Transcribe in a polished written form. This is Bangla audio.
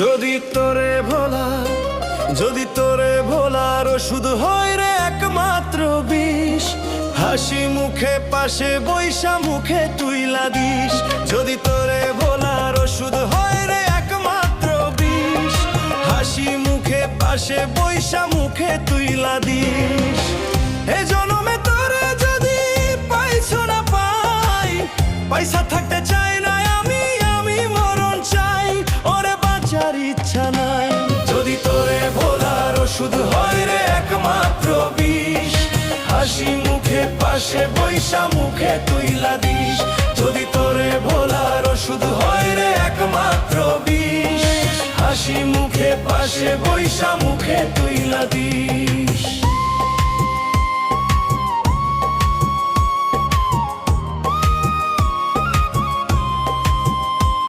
যদি তোরে ভোলা, যদি তোরে ভোলার ওষুধ হয় রে একমাত্র বিষ, হাসি মুখে পাশে বৈশা মুখে তুইলা দিস। যদি তোরে ভোলার ওষুধ হয় রে একমাত্র বিষ, হাসি মুখে পাশে বৈশা মুখে তুইলা দিস। এ জনমে তোরে যদি পাইছো না পাই, পয়সা থাকতে চাই না আমি, আমি মরণ চাই, ওরে বাঁচার ইচ্ছা নাই। যদি তোরে ভোলার ওষুধ হয় রে একমাত্র বিষ, হাসি মুখে পাশে বৈশা মুখে তুইলা দিস। যদি তোরে ভোলার ওষুধ হয় রে একমাত্র বিষ, হাসি মুখে পাশে বৈশা মুখে তুইলা দিস।